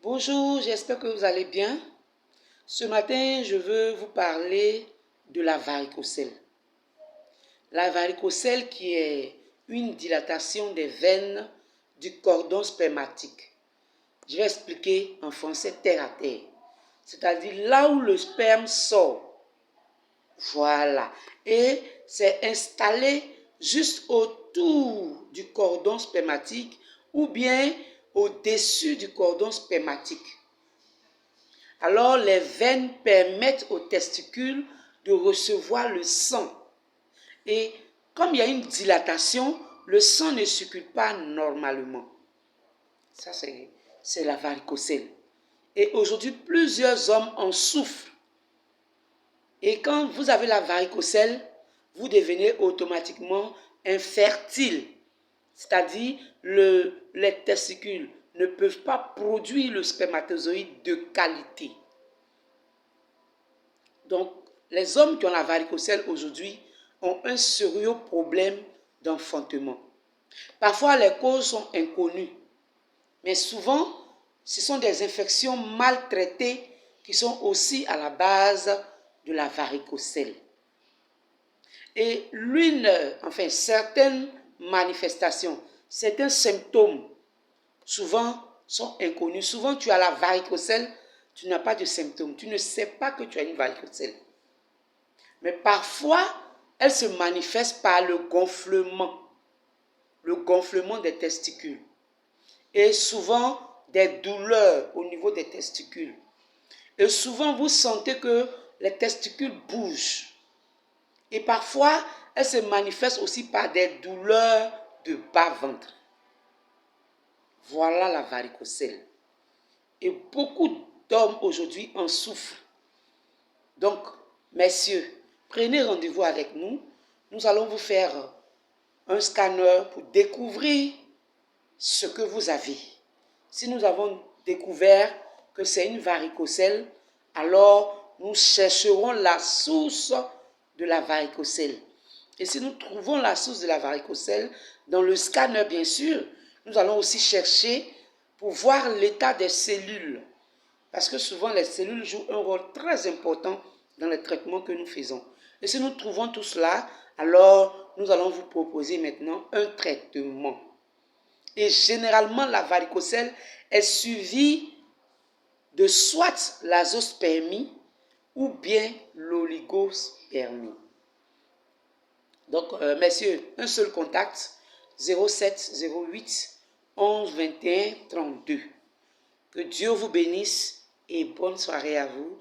Bonjour, j'espère que vous allez bien. Ce matin, je veux vous parler de la varicocèle. La varicocèle qui est une dilatation des veines du cordon spermatique. Je vais expliquer en français terre à terre. C'est-à-dire là où le sperme sort. Voilà. Et c'est installé juste autour du cordon spermatique ou bien au-dessus du cordon spermatique. Alors, les veines permettent aux testicules de recevoir le sang. Et comme il y a une dilatation, le sang ne circule pas normalement. Ça, c'est la varicocèle. Et aujourd'hui, plusieurs hommes en souffrent. Et quand vous avez la varicocèle, vous devenez automatiquement infertile. C'est-à-dire, les testicules ne peuvent pas produire le spermatozoïde de qualité. Donc, les hommes qui ont la varicocèle aujourd'hui ont un sérieux problème d'enfantement. Parfois, les causes sont inconnues, mais souvent, ce sont des infections mal traitées qui sont aussi à la base de la varicocèle. Et certaines manifestations, certains symptômes, souvent sont inconnus. Souvent, tu as la varicocèle, tu n'as pas de symptômes. Tu ne sais pas que tu as une varicocèle. Mais parfois, elle se manifeste par le gonflement des testicules. Et souvent, des douleurs au niveau des testicules. Et souvent, vous sentez que les testicules bougent. Et parfois, elle se manifeste aussi par des douleurs de bas-ventre. Voilà la varicocèle. Et beaucoup d'hommes aujourd'hui en souffrent. Donc, messieurs, prenez rendez-vous avec nous. Nous allons vous faire un scanner pour découvrir ce que vous avez. Si nous avons découvert que c'est une varicocèle, alors nous chercherons la source de la varicocèle. Et si nous trouvons la source de la varicocèle, dans le scanner bien sûr, nous allons aussi chercher pour voir l'état des cellules. Parce que souvent les cellules jouent un rôle très important dans les traitements que nous faisons. Et si nous trouvons tout cela, alors nous allons vous proposer maintenant un traitement. Et généralement, la varicocèle est suivie de soit l'azospermie ou bien l'oligospermie. Donc, messieurs, un seul contact, 07 08 11 21 32. Que Dieu vous bénisse et bonne soirée à vous.